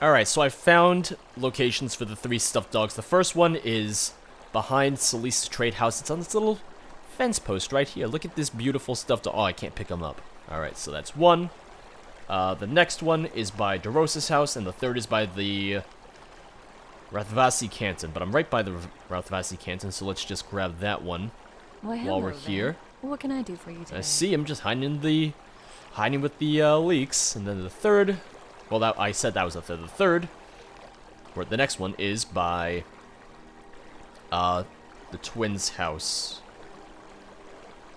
Alright, so I found locations for the 3 stuffed dogs. The first one is behind Celise's trade house. It's on this little fence post right here. Look at this beautiful stuffed dog. Oh, I can't pick them up. Alright, so that's one. The next one is by DeRosa's house, and the third is by the Rathvasi Canton. But I'm right by the Rathvasi Canton, so let's just grab that one while we're here. What can I do for you today? I see him just hiding with the leaks. And then the third, well, I said that was the third. The third, or the next one is by the twins' house.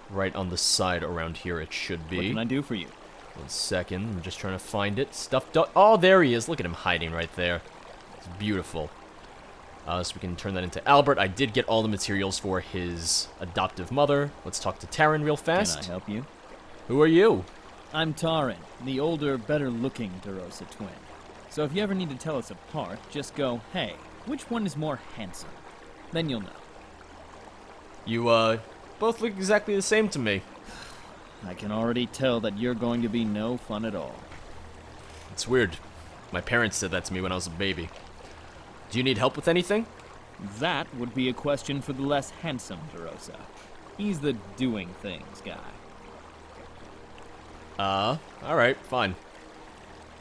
Right on the side around here it should be. What can I do for you? 1 second, I'm just trying to find it. Stuffed dog. Oh, there he is. Look at him hiding right there. It's beautiful. So we can turn that into Albert. I did get all the materials for his adoptive mother. Let's talk to Taryn real fast. Can I help you? Who are you? I'm Taryn, the older, better-looking DeRosa twin. So if you ever need to tell us apart, just go, hey, which one is more handsome? Then you'll know. You, both look exactly the same to me. I can already tell that you're going to be no fun at all. It's weird. My parents said that to me when I was a baby. Do you need help with anything? That would be a question for the less handsome DeRosa. He's the doing things guy. Alright, fine.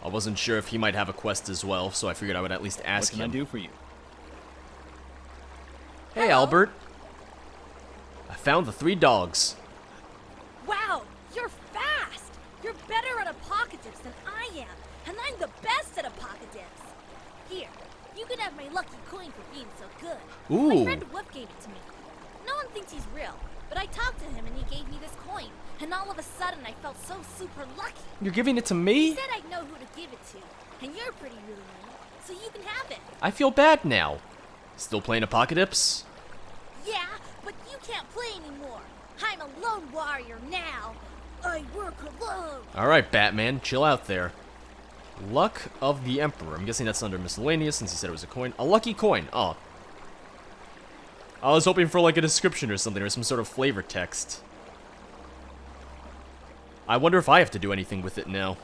I wasn't sure if he might have a quest as well, so I figured I would at least ask him. What can I do for you? Hey, hello. Albert. I found the 3 dogs. Wow, you're fast! You're better at apocalypse than I am, and I'm the best at apocalypse. Here, you can have my lucky coin for being so good. Ooh. My friend Whoop gave it to me. No one thinks he's real, but I talked to him and he gave me this coin, and all of a sudden I felt so super lucky. You're giving it to me? He said I'd know who to give it to, and you're pretty really mean, so you can have it. I feel bad now. Still playing Apocalypse? Yeah, but you can't play anymore. I'm a lone warrior now. I work alone. Alright, Batman, chill out there. Luck of the Emperor. I'm guessing that's under miscellaneous since he said it was a coin. A lucky coin. Oh. I was hoping for like a description or something or some sort of flavor text. I wonder if I have to do anything with it now.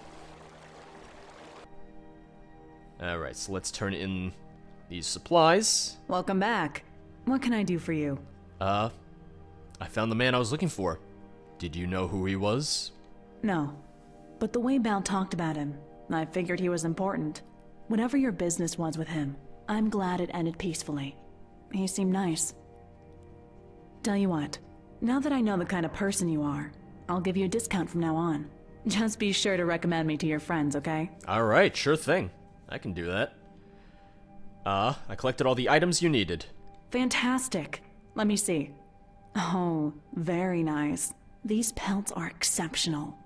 Alright, so let's turn in these supplies. Welcome back. What can I do for you? I found the man I was looking for. Did you know who he was? No. But the way Bal talked about him, I figured he was important. Whatever your business was with him, I'm glad it ended peacefully. He seemed nice. Tell you what, now that I know the kind of person you are, I'll give you a discount from now on. Just be sure to recommend me to your friends, okay? Alright, sure thing. I can do that. I collected all the items you needed. Fantastic. Let me see. Oh, very nice. These pelts are exceptional.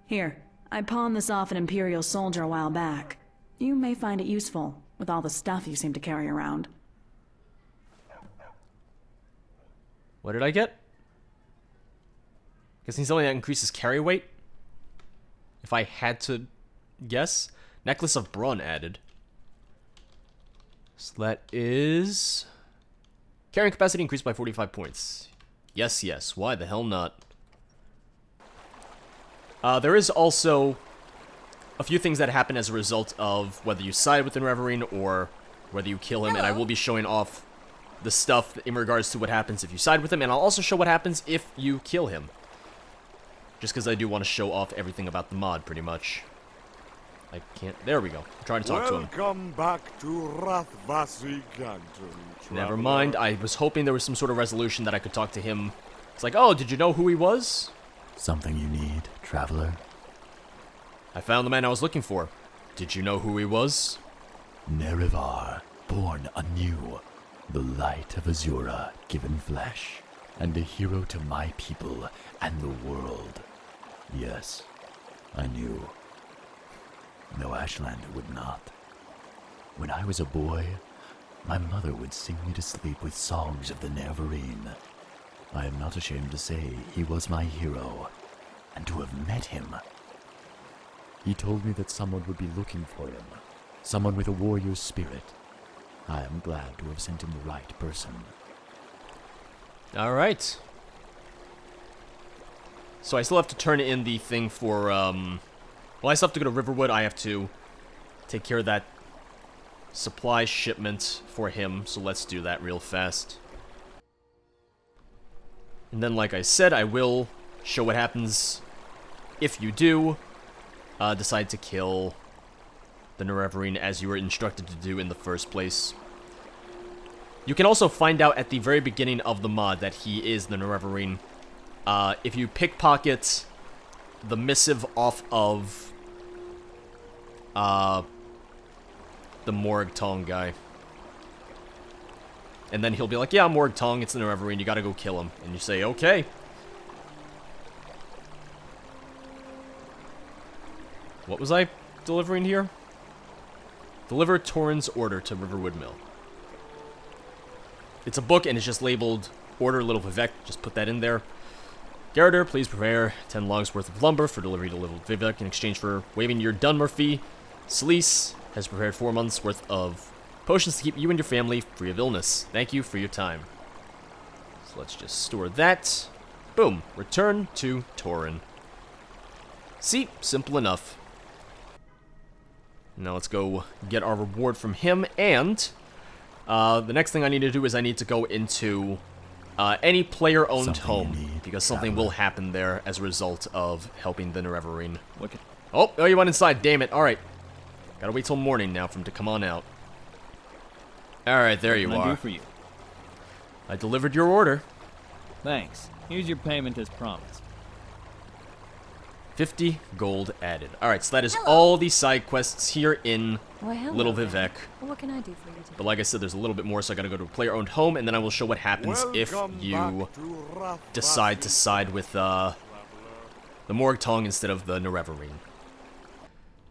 Here, I pawned this off an Imperial soldier a while back. You may find it useful, with all the stuff you seem to carry around. What did I get? Guessing something that increases carry weight? If I had to guess. Necklace of Brawn added. So that is... Carrying capacity increased by 45 points. Yes, yes. Why the hell not? There is also a few things that happen as a result of whether you side with Nerevarine or whether you kill him, and I will be showing off the stuff in regards to what happens if you side with him, and I'll also show what happens if you kill him. Just because I do want to show off everything about the mod, pretty much. I can't... There we go. I'm trying to talk to him. Welcome back to Rathvasi Canton, Never mind. I was hoping there was some sort of resolution that I could talk to him. It's like, oh, did you know who he was? Something you need, traveler? I found the man I was looking for. Did you know who he was? Nerevar, born anew. The light of Azura, given flesh. And a hero to my people and the world. Yes, I knew. No Ashlander would not. When I was a boy, my mother would sing me to sleep with songs of the Nerevarine. I am not ashamed to say he was my hero, and to have met him. He told me that someone would be looking for him, someone with a warrior's spirit. I am glad to have sent him the right person. Alright. So I still have to turn in the thing for, well, I still have to go to Riverwood. I have to take care of that supply shipment for him, so let's do that real fast. And then, like I said, I will show what happens if you do decide to kill the Nerevarine as you were instructed to do in the first place. You can also find out at the very beginning of the mod that he is the Nerevarine. If you pickpocket the missive off of the Morg Tong guy. And then he'll be like, yeah, Morg Tong, it's the Nerevarine, you gotta go kill him. And you say, okay. What was I delivering here? Deliver Torrens' order to Riverwood Mill. It's a book and it's just labeled Order Little Vivek. Just put that in there. Garroter, please prepare 10 logs worth of lumber for delivery to Little Vivek in exchange for waiving your Dunmer fee. Selice has prepared 4 months worth of potions to keep you and your family free of illness. Thank you for your time. So let's just store that. Boom. Return to Torren. See? Simple enough. Now let's go get our reward from him, and the next thing I need to do is I need to go into any player-owned home, because something will happen there as a result of helping the Nerevarine. Oh, you went inside, damn it. Alright. Gotta wait till morning now for him to come on out. Alright, there you are. What can I do for you? I delivered your order. Thanks. Here's your payment as promised. 50 gold added. Alright, so that is all the side quests here in Little Vivek. What can I do for you today? But like I said, there's a little bit more, so I gotta go to a player-owned home, and then I will show what happens if you decide to side with the Morg Tong instead of the Nerevarine.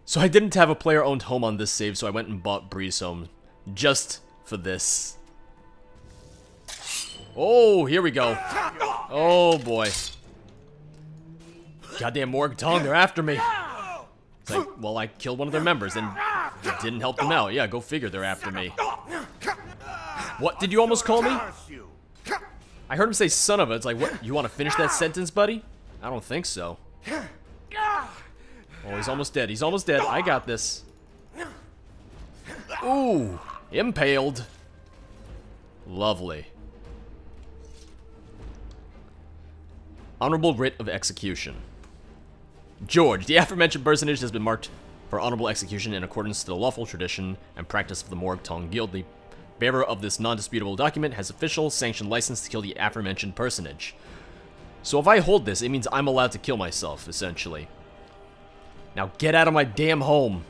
So I didn't have a player-owned home on this save, so I went and bought Breeze Home just for this. Oh, here we go. Oh boy. Goddamn Morg Tong, they're after me. It's like, well, I killed one of their members and it didn't help them out. Yeah, go figure, they're after me. What did you almost call me? I heard him say son of a. It's like, what, you want to finish that sentence, buddy? I don't think so. Oh, he's almost dead. He's almost dead. I got this. Ooh, impaled. Lovely. Honorable Writ of Execution. George, the aforementioned personage has been marked for honorable execution in accordance to the lawful tradition and practice of the Morg Tong Guild. The bearer of this non-disputable document has official sanctioned license to kill the aforementioned personage. So if I hold this, it means I'm allowed to kill myself, essentially. Now get out of my damn home.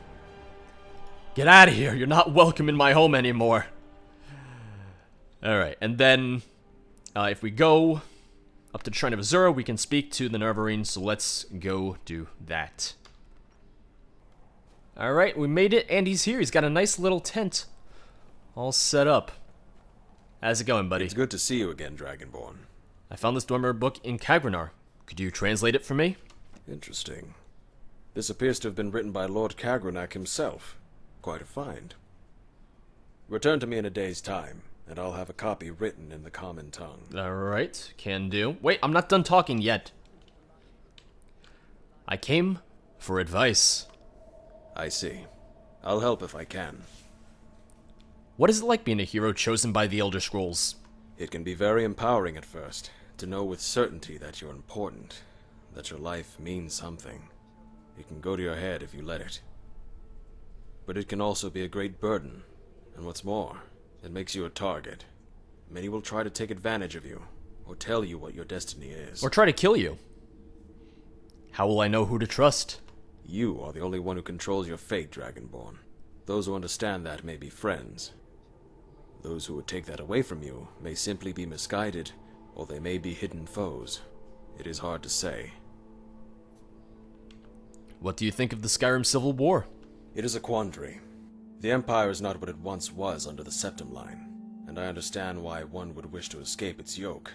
Get out of here. You're not welcome in my home anymore. Alright, and then if we go up to the Shrine of Azura, we can speak to the Nerevarine, so let's go do that. Alright, we made it, and he's here. He's got a nice little tent all set up. How's it going, buddy? It's good to see you again, Dragonborn. I found this Dwemer book in Kagrenar. Could you translate it for me? Interesting. This appears to have been written by Lord Kagrenak himself. Quite a find. Return to me in a day's time, and I'll have a copy written in the common tongue. Alright, can do. Wait, I'm not done talking yet. I came for advice. I see. I'll help if I can. What is it like being a hero chosen by the Elder Scrolls? It can be very empowering at first, to know with certainty that you're important, that your life means something. It can go to your head if you let it. But it can also be a great burden, and what's more, it makes you a target. Many will try to take advantage of you, or tell you what your destiny is. Or try to kill you. How will I know who to trust? You are the only one who controls your fate, Dragonborn. Those who understand that may be friends. Those who would take that away from you may simply be misguided, or they may be hidden foes. It is hard to say. What do you think of the Skyrim Civil War? It is a quandary. The Empire is not what it once was under the Septim Line, and I understand why one would wish to escape its yoke.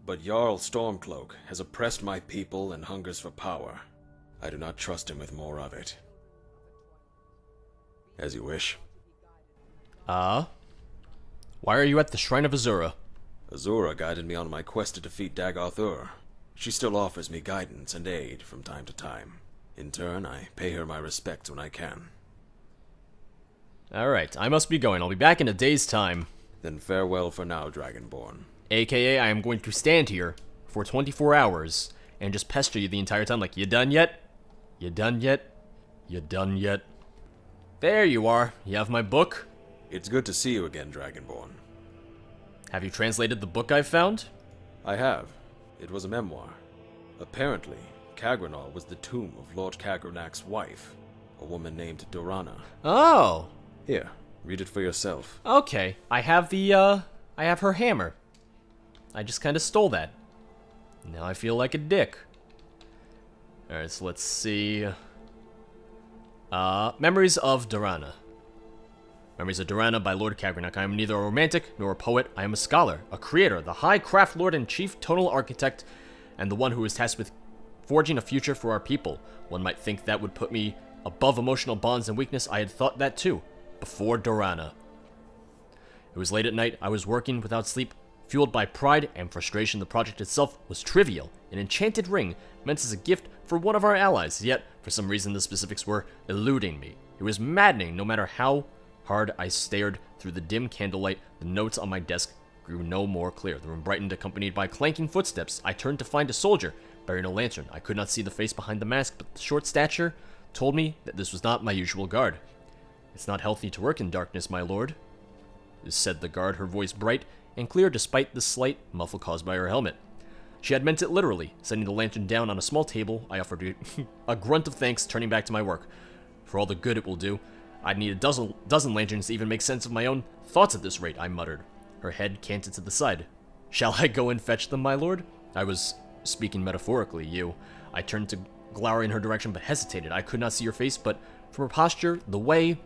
But Jarl Stormcloak has oppressed my people and hungers for power. I do not trust him with more of it. As you wish. Why are you at the Shrine of Azura? Azura guided me on my quest to defeat Dagoth-Ur. She still offers me guidance and aid from time to time. In turn, I pay her my respects when I can. Alright, I must be going. I'll be back in a day's time. Then farewell for now, Dragonborn. AKA, I am going to stand here for 24 hours and just pester you the entire time like, you done yet? You done yet? You done yet? There you are. You have my book? It's good to see you again, Dragonborn. Have you translated the book I found? I have. It was a memoir. Apparently, Kagranor was the tomb of Lord Kagranak's wife, a woman named Dorana. Oh. Here, read it for yourself. Okay. I have her hammer. I just kind of stole that. Now I feel like a dick. Alright, so let's see. Memories of Dorana. Memories of Dorana by Lord Kagranak. I am neither a romantic nor a poet. I am a scholar, a creator, the High Craft Lord and Chief Tonal Architect, and the one who is tasked with forging a future for our people. One might think that would put me above emotional bonds and weakness. I had thought that too, before Dorana. It was late at night. I was working without sleep, fueled by pride and frustration. The project itself was trivial, an enchanted ring meant as a gift for one of our allies, yet, for some reason, the specifics were eluding me. It was maddening. No matter how hard I stared through the dim candlelight, the notes on my desk grew no more clear. The room brightened, accompanied by clanking footsteps. I turned to find a soldier bearing a lantern. I could not see the face behind the mask, but the short stature told me that this was not my usual guard. "It's not healthy to work in darkness, my lord," said the guard, her voice bright and clear despite the slight muffle caused by her helmet. She had meant it literally. Setting the lantern down on a small table, I offered a grunt of thanks, turning back to my work. For all the good it will do, I'd need a dozen lanterns to even make sense of my own thoughts at this rate, I muttered. Her head canted to the side. "Shall I go and fetch them, my lord?" I was speaking metaphorically, you. I turned to glower in her direction, but hesitated. I could not see her face, but from her posture, the way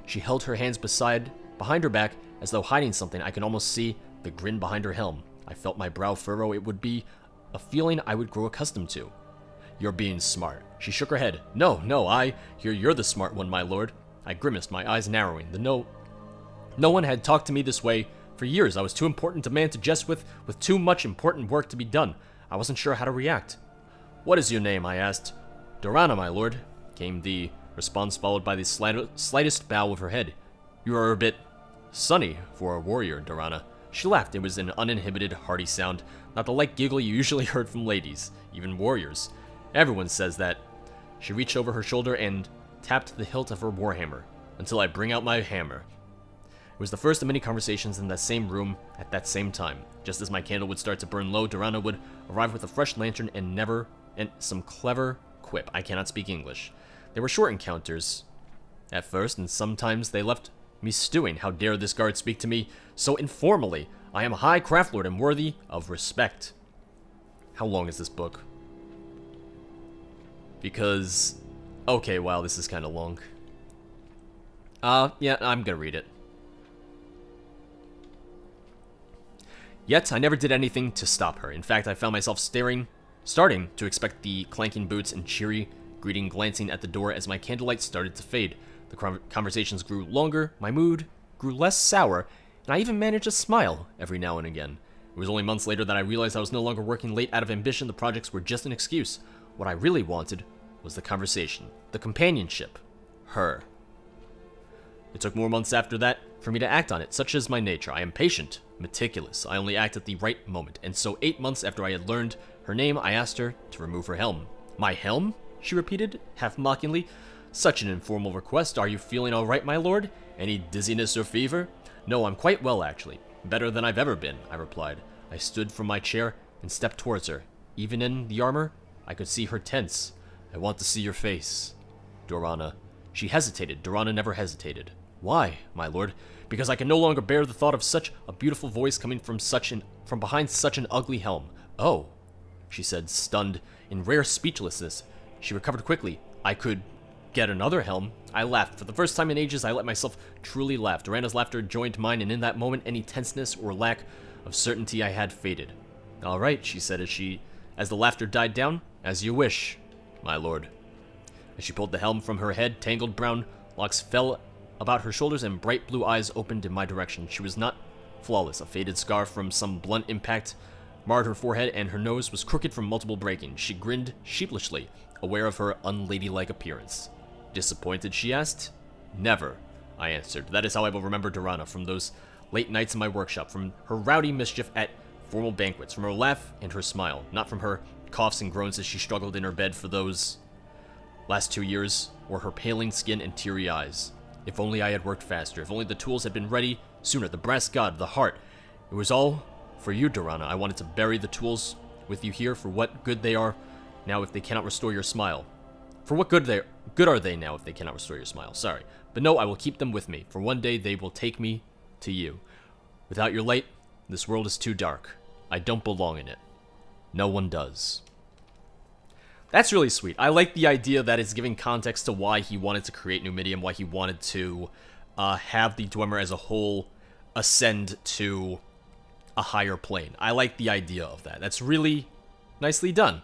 she held her hands behind her back, as though hiding something, I could almost see the grin behind her helm. I felt my brow furrow. It would be a feeling I would grow accustomed to. "You're being smart." She shook her head. No, you're the smart one, my lord." I grimaced, my eyes narrowing. No one had talked to me this way for years. I was too important a man to jest with too much important work to be done. I wasn't sure how to react. "What is your name?" I asked. "Dorana, my lord," came the response, followed by the slightest bow of her head. "You are a bit sunny for a warrior, Dorana." She laughed. It was an uninhibited, hearty sound, not the light giggle you usually heard from ladies, even warriors. Everyone says that. She reached over her shoulder and tapped the hilt of her warhammer. "Until I bring out my hammer." It was the first of many conversations in that same room at that same time. Just as my candle would start to burn low, Dorana would arrive with a fresh lantern and some clever quip. I cannot speak English. They were short encounters at first, and sometimes they left me stewing. How dare this guard speak to me so informally? I am a high craft lord and worthy of respect. How long is this book? Because, okay, wow, this is kind of long. Yeah, I'm gonna read it. Yet, I never did anything to stop her. In fact, I found myself starting to expect the clanking boots and cheery greeting glancing at the door as my candlelight started to fade. The conversations grew longer, my mood grew less sour, and I even managed to smile every now and again. It was only months later that I realized I was no longer working late out of ambition. The projects were just an excuse. What I really wanted was the conversation, the companionship, her. It took more months after that for me to act on it. Such is my nature. I am patient, meticulous. I only act at the right moment. And so 8 months after I had learned her name, I asked her to remove her helm. "My helm?" she repeated, half mockingly. "Such an informal request. Are you feeling all right, my lord? Any dizziness or fever?" "No, I'm quite well, actually. Better than I've ever been," I replied. I stood from my chair and stepped towards her. Even in the armor, I could see her tense. "I want to see your face, Dorana." She hesitated. Dorana never hesitated. "Why, my lord?" "Because I can no longer bear the thought of such a beautiful voice coming from behind such an ugly helm." "Oh," she said, stunned in rare speechlessness. She recovered quickly. "I could get another helm." I laughed. For the first time in ages, I let myself truly laugh. Dorana's laughter joined mine, and in that moment, any tenseness or lack of certainty I had faded. "All right," she said as the laughter died down. "As you wish, my lord." As she pulled the helm from her head, tangled brown locks fell about her shoulders and bright blue eyes opened in my direction. She was not flawless. A faded scar from some blunt impact marred her forehead, and her nose was crooked from multiple breaking. She grinned sheepishly, aware of her unladylike appearance. "Disappointed?" she asked. "Never. I answered. That is how I will remember Durana, from those late nights in my workshop, from her rowdy mischief at formal banquets, from her laugh and her smile, not from her coughs and groans as she struggled in her bed for those last 2 years, or her paling skin and teary eyes. If only I had worked faster, if only the tools had been ready sooner, the brass god, the heart. It was all for you, Durana. I wanted to bury the tools with you here. For what good they are now if they cannot restore your smile. For what good are they now if they cannot restore your smile? Sorry. But no, I will keep them with me, for one day they will take me to you. Without your light, this world is too dark. I don't belong in it. No one does. That's really sweet. I like the idea that it's giving context to why he wanted to create Numidium, why he wanted to have the Dwemer as a whole ascend to a higher plane. I like the idea of that. That's really nicely done.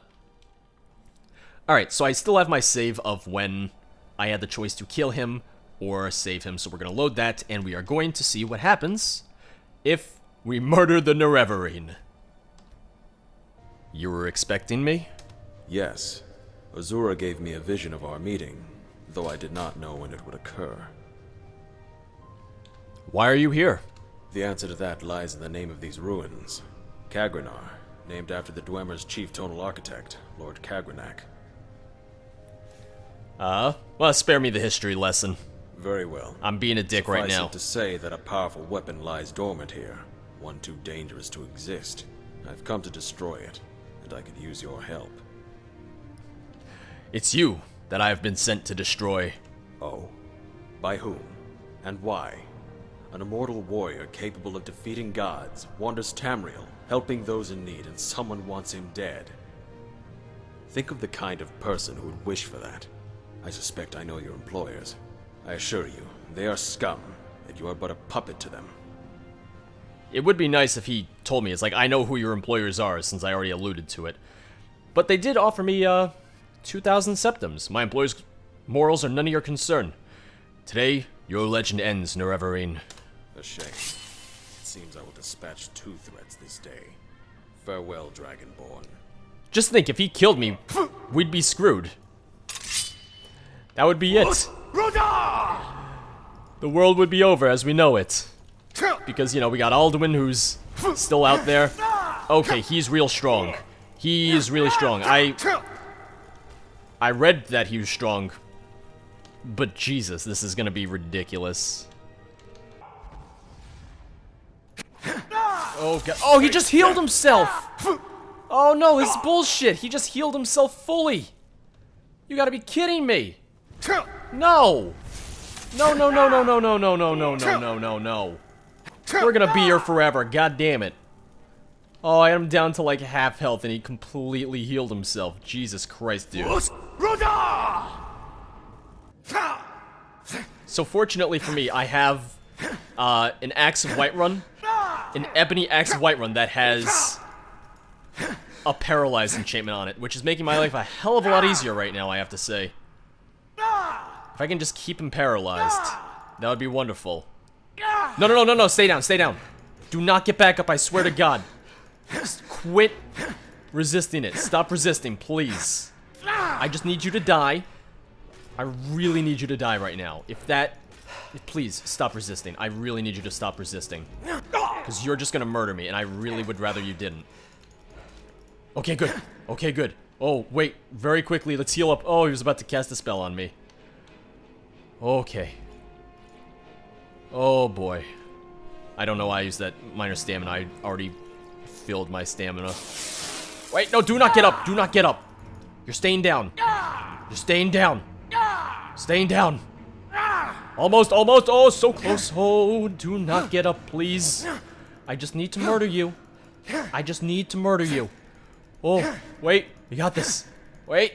Alright, so I still have my save of when I had the choice to kill him or save him, so we're going to load that, and we are going to see what happens if we murder the Nerevarine. You were expecting me? Yes. Azura gave me a vision of our meeting, though I did not know when it would occur. Why are you here? The answer to that lies in the name of these ruins. Kagrenar, named after the Dwemer's chief tonal architect, Lord Kagrenak. Well, spare me the history lesson. Very well. I'm being a dick right now. Suffice it to say that a powerful weapon lies dormant here, one too dangerous to exist. I've come to destroy it, and I could use your help. It's you that I have been sent to destroy. Oh? By whom? And why? An immortal warrior capable of defeating gods, wanders Tamriel, helping those in need, and someone wants him dead. Think of the kind of person who would wish for that. I suspect I know your employers. I assure you, they are scum, and you are but a puppet to them. It would be nice if he told me. It's like, I know who your employers are, since I already alluded to it. But they did offer me, 2,000 septims. My employers' morals are none of your concern. Today, your legend ends, Nerevarine. A shame. It seems I will dispatch 2 threats this day. Farewell, Dragonborn. Just think, if he killed me, we'd be screwed. That would be it. The world would be over as we know it. Because, you know, we got Alduin, who's still out there. Okay, he's real strong. He is really strong. I read that he was strong. But Jesus, this is gonna be ridiculous. Oh god. Oh, he just healed himself! Oh no, this is bullshit. He just healed himself fully. You gotta be kidding me. No! No, no, no, no, no, no, no, no, no, no, no, no, no. We're gonna be here forever, god damn it. Oh, I am down to like half health and he completely healed himself. Jesus Christ, dude. So fortunately for me, I have an Axe of Whiterun, an Ebony Axe of Whiterun that has a Paralyzed enchantment on it, which is making my life a hell of a lot easier right now, I have to say. If I can just keep him paralyzed, that would be wonderful. No, no, no, no, no, stay down, stay down. Do not get back up, I swear to God. Just quit resisting it. Stop resisting, please. I just need you to die. I really need you to die right now. Please, stop resisting. I really need you to stop resisting. Because you're just gonna murder me, and I really would rather you didn't. Okay, good. Okay, good. Oh, wait. Very quickly, let's heal up. Oh, he was about to cast a spell on me. Okay. Oh, boy. I don't know why I used that minor stamina. I already filled my stamina. Wait, no, do not get up. Do not get up. You're staying down. You're staying down. Staying down. Almost, almost. Oh, so close. Oh, do not get up, please. I just need to murder you. I just need to murder you. Oh, wait. We got this. Wait.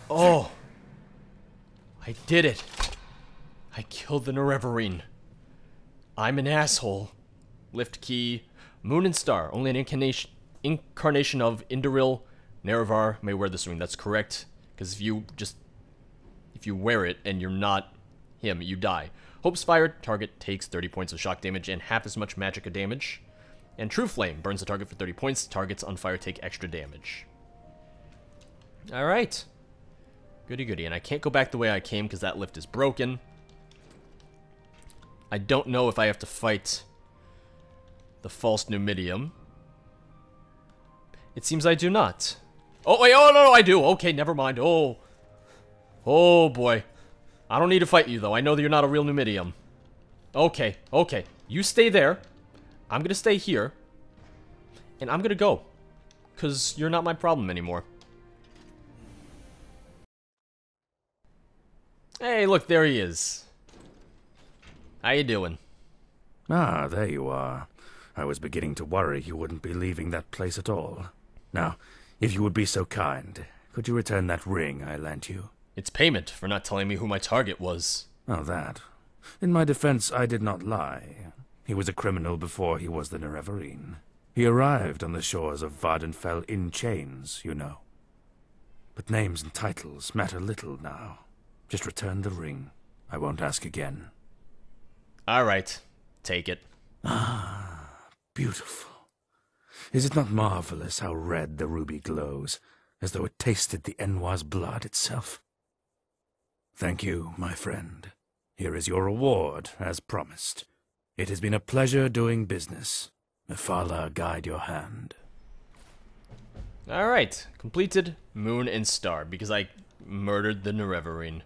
Oh. I did it. I killed the Nerevarine. I'm an asshole. Lift key. Moon and star. Only an incarnation of Indoril Nerevar may wear this ring. That's correct. Because if you wear it and you're not him, you die. Hope's fire. Target takes 30 points of shock damage and half as much magic damage. And True Flame burns the target for 30 points. Targets on fire take extra damage. Alright. Goody goody. And I can't go back the way I came because that lift is broken. I don't know if I have to fight the false Numidium. It seems I do not. Oh, wait, oh, no, I do. Okay, never mind. Oh. Oh, boy. I don't need to fight you, though. I know that you're not a real Numidium. Okay, okay. You stay there. I'm gonna stay here. And I'm gonna go. Because you're not my problem anymore. Hey, look, there he is. How you doing? Ah, there you are. I was beginning to worry you wouldn't be leaving that place at all. Now, if you would be so kind, could you return that ring I lent you? It's payment for not telling me who my target was. Oh, that. In my defense, I did not lie. He was a criminal before he was the Nerevarine. He arrived on the shores of Vardenfell in chains, you know. But names and titles matter little now. Just return the ring. I won't ask again. Alright, take it. Ah, beautiful. Is it not marvelous how red the ruby glows, as though it tasted the Enwa's blood itself? Thank you, my friend. Here is your reward, as promised. It has been a pleasure doing business. May Fala guide your hand. Alright, completed Moon and Star, because I murdered the Nerevarine.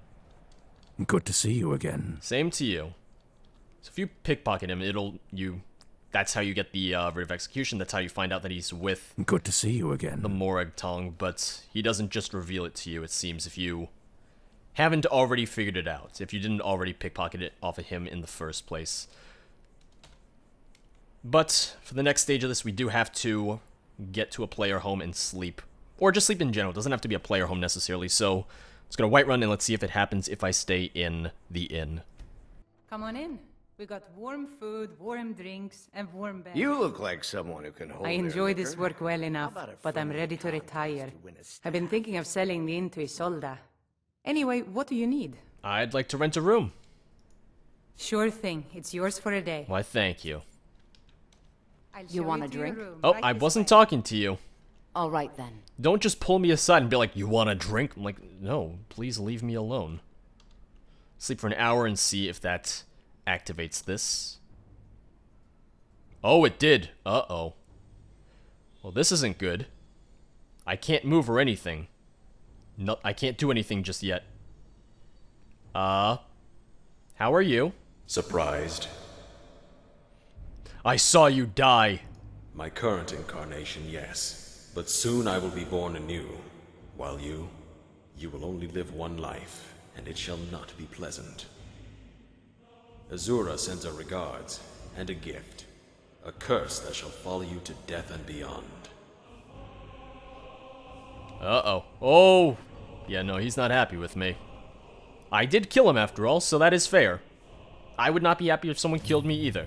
Good to see you again. Same to you. So if you pickpocket him, that's how you get the writ of execution. That's how you find out that he's with Good to see you again. the Morag-Tong, but he doesn't just reveal it to you, it seems, if you haven't already figured it out. If you didn't already pickpocket it off of him in the first place. But for the next stage of this, we do have to get to a player home and sleep. Or just sleep in general. It doesn't have to be a player home necessarily, so let's go to Whiterun and let's see if it happens if I stay in the inn. Come on in. We got warm food, warm drinks, and warm beds. You look like someone who can hold I their enjoy this liquor. work well enough, How about a but I'm friendly ready to contest retire. to win a I've been thinking of selling the inn to Isolda. Anyway, what do you need? I'd like to rent a room. Sure thing. It's yours for a day. Why, thank you. You want a drink? Oh, I wasn't talking to you. All right then. Don't just pull me aside and be like, you want a drink? I'm like, no, please leave me alone. Sleep for an hour and see if that activates this. Oh, it did. Uh-oh. Well, this isn't good. I can't move or anything. No, I can't do anything just yet. How are you? Surprised. I saw you die. My current incarnation, yes. But soon I will be born anew. While you will only live one life, and it shall not be pleasant. Azura sends her regards, and a gift. A curse that shall follow you to death and beyond. Uh-oh. Oh! Yeah, no, he's not happy with me. I did kill him after all, so that is fair. I would not be happy if someone killed me either.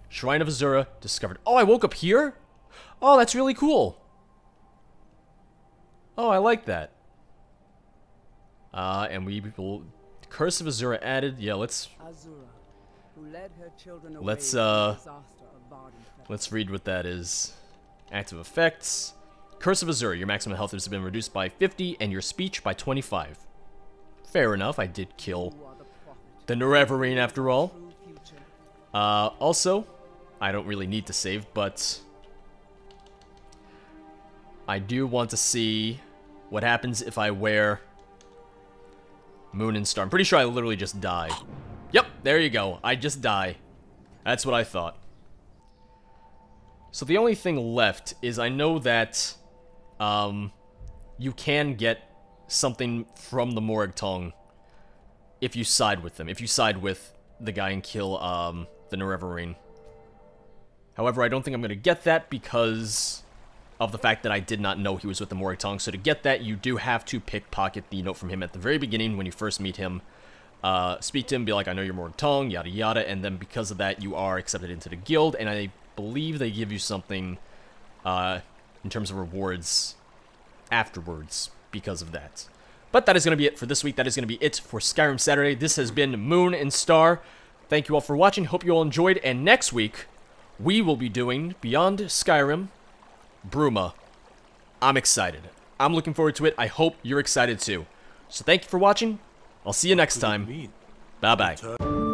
Shrine of Azura discovered. Oh, I woke up here? Oh, that's really cool. Oh, I like that. And we will... Curse of Azura added. Yeah, let's read what that is. Active effects. Curse of Azura. Your maximum health has been reduced by 50 and your speech by 25. Fair enough, I did kill the Nerevarine after all. Also, I don't really need to save, but I do want to see what happens if I wear Moon and Star. I'm pretty sure I literally just die. Yep, there you go. I just die. That's what I thought. So the only thing left is I know that you can get something from the Morag-Tong if you side with them. If you side with the guy and kill the Nerevarine. However, I don't think I'm going to get that because of the fact that I did not know he was with the Morag-Tong. So to get that, you do have to pickpocket the note from him at the very beginning when you first meet him. Speak to him, be like, I know you're Morag-Tong, yada yada, and then because of that, you are accepted into the guild, and I believe they give you something in terms of rewards afterwards because of that. But that is going to be it for this week. That is going to be it for Skyrim Saturday. This has been Moon and Star. Thank you all for watching. Hope you all enjoyed, and next week, we will be doing Beyond Skyrim, Bruma. I'm excited. I'm looking forward to it. I hope you're excited too. So thank you for watching. I'll see you next time. Bye-bye.